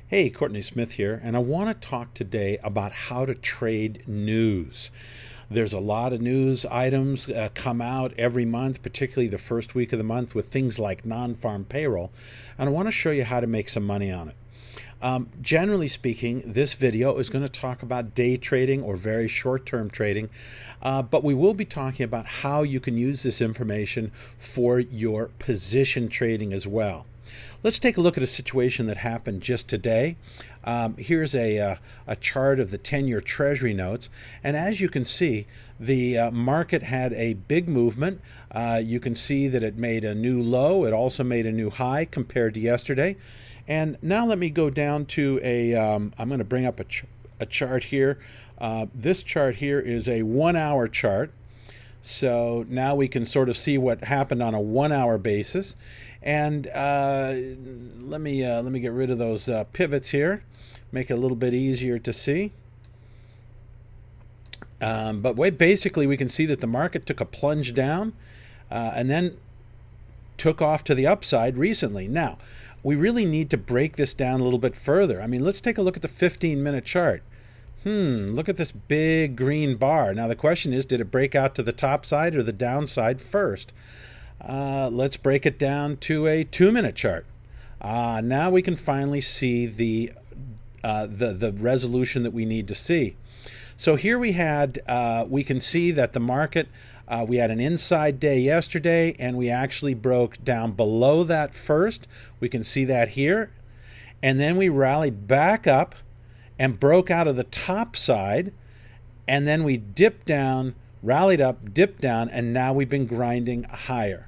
Hey, Courtney Smith here, and I want to talk today about how to trade news. There's a lot of news items come out every month, particularly the first week of the month, with things like non-farm payroll, and I want to show you how to make some money on it. Generally speaking, this video is going to talk about day trading or very short-term trading, but we will be talking about how you can use this information for your position trading as well. Let's take a look at a situation that happened just today. Here's a chart of the 10-year Treasury notes, and as you can see, the market had a big movement. You can see that it made a new low. It also made a new high compared to yesterday. And now let me go down to I'm going to bring up a chart here. This chart here is a 1-hour chart. So now we can sort of see what happened on a 1-hour basis. And let me get rid of those pivots here, make it a little bit easier to see. But basically we can see that the market took a plunge down and then took off to the upside recently. Now, we really need to break this down a little bit further. I mean, let's take a look at the 15-minute chart. Look at this big green bar. Now the question is, did it break out to the top side or the downside first? Let's break it down to a 2-minute chart. Now we can finally see the resolution that we need to see. So here we can see that the market, we had an inside day yesterday, and we actually broke down below that first. We can see that here. And then we rallied back up and broke out of the top side, and then we dipped down, rallied up, dipped down, and now we've been grinding higher.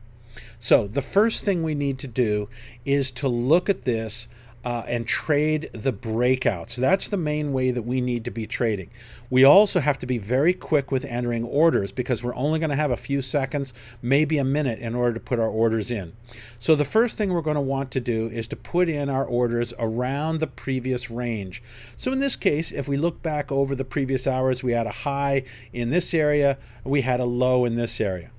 So the first thing we need to do is to look at this and trade the breakouts. That's the main way that we need to be trading. We also have to be very quick with entering orders because we're only going to have a few seconds, maybe a minute, in order to put our orders in. So the first thing we're going to want to do is to put in our orders around the previous range. So in this case, if we look back over the previous hours, we had a high in this area, we had a low in this area.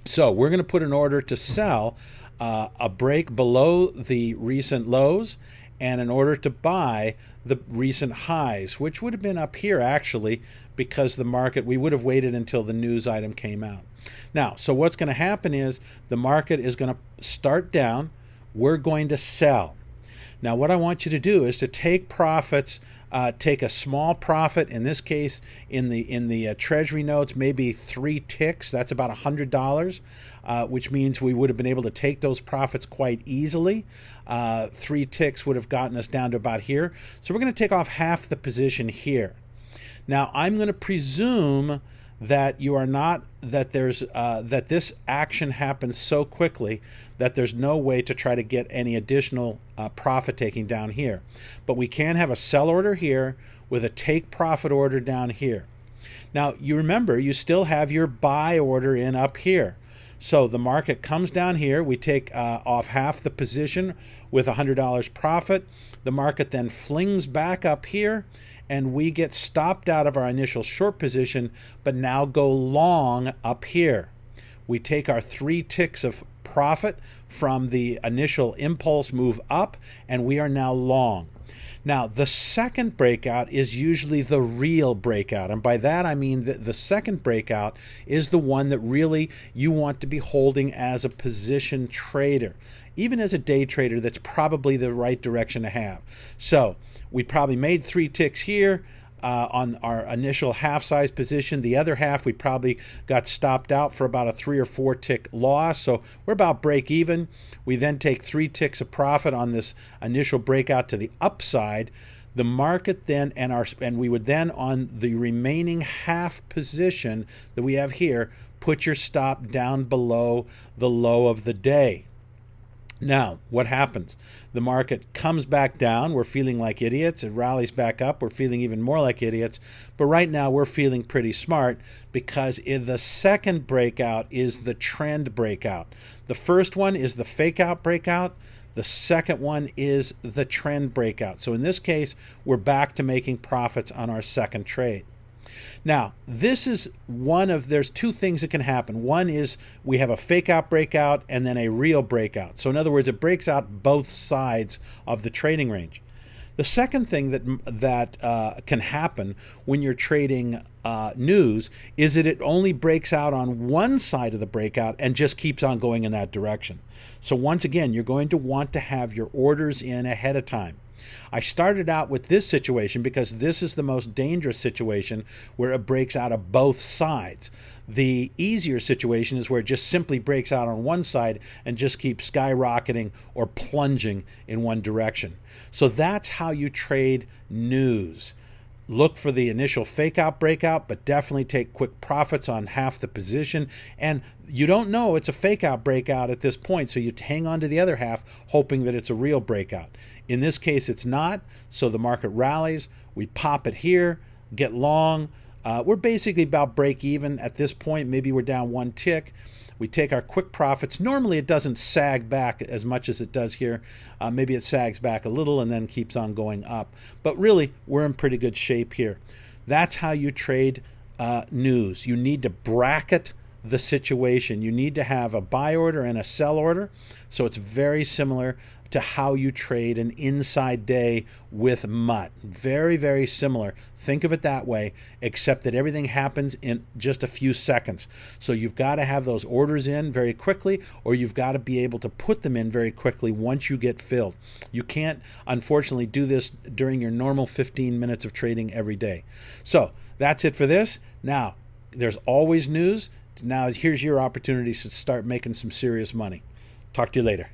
So we're going to put an order to sell a break below the recent lows and an order to buy the recent highs, which would have been up here actually, because the market, we would have waited until the news item came out. Now, so what's going to happen is the market is going to start down. We're going to sell. Now, what I want you to do is to take profits, take a small profit, in this case, in the Treasury notes, maybe 3 ticks. That's about $100, which means we would have been able to take those profits quite easily. 3 ticks would have gotten us down to about here. So we're going to take off half the position here. Now, I'm going to presume that you are not, that there's that this action happens so quickly that there's no way to try to get any additional profit taking down here. But we can have a sell order here with a take profit order down here. Now you remember, you still have your buy order in up here. So the market comes down here, we take off half the position with $100 profit. The market then flings back up here, and we get stopped out of our initial short position, but now go long up here. We take our 3 ticks of profit from the initial impulse move up, and we are now long. Now, the second breakout is usually the real breakout. And by that, I mean that the second breakout is the one that really you want to be holding as a position trader. Even as a day trader, that's probably the right direction to have. So we probably made 3 ticks here on our initial half size position. The other half, we probably got stopped out for about a 3 or 4 tick loss. So we're about break even. We then take 3 ticks of profit on this initial breakout to the upside. The market then, and we would then, on the remaining half position that we have here, put your stop down below the low of the day. Now, what happens? The market comes back down. We're feeling like idiots. It rallies back up. We're feeling even more like idiots. But right now, we're feeling pretty smart because the second breakout is the trend breakout. The first one is the fake out breakout. The second one is the trend breakout. So in this case, we're back to making profits on our second trade. Now, this is there's 2 things that can happen. One is we have a fake out breakout and then a real breakout. So in other words, it breaks out both sides of the trading range. The second thing that can happen when you're trading news is that it only breaks out on one side of the breakout and just keeps on going in that direction. So once again, you're going to want to have your orders in ahead of time. I started out with this situation because this is the most dangerous situation where it breaks out of both sides. The easier situation is where it just simply breaks out on one side and just keeps skyrocketing or plunging in one direction. So that's how you trade news. Look for the initial fake out breakout, but definitely take quick profits on half the position. And you don't know it's a fake out breakout at this point, so you hang on to the other half hoping that it's a real breakout. In this case, it's not, so the market rallies. We pop it here, get long. We're basically about break even at this point. Maybe we're down one tick. We take our quick profits. Normally it doesn't sag back as much as it does here. Maybe it sags back a little and then keeps on going up. But really, we're in pretty good shape here. That's how you trade news. You need to bracket the situation. You need to have a buy order and a sell order. So it's very similar to how you trade an inside day with MUT. Very, very similar. Think of it that way, except that everything happens in just a few seconds. So you've got to have those orders in very quickly, or you've got to be able to put them in very quickly once you get filled. You can't, unfortunately, do this during your normal 15 minutes of trading every day. So that's it for this. Now, there's always news. Now here's your opportunity to start making some serious money. Talk to you later.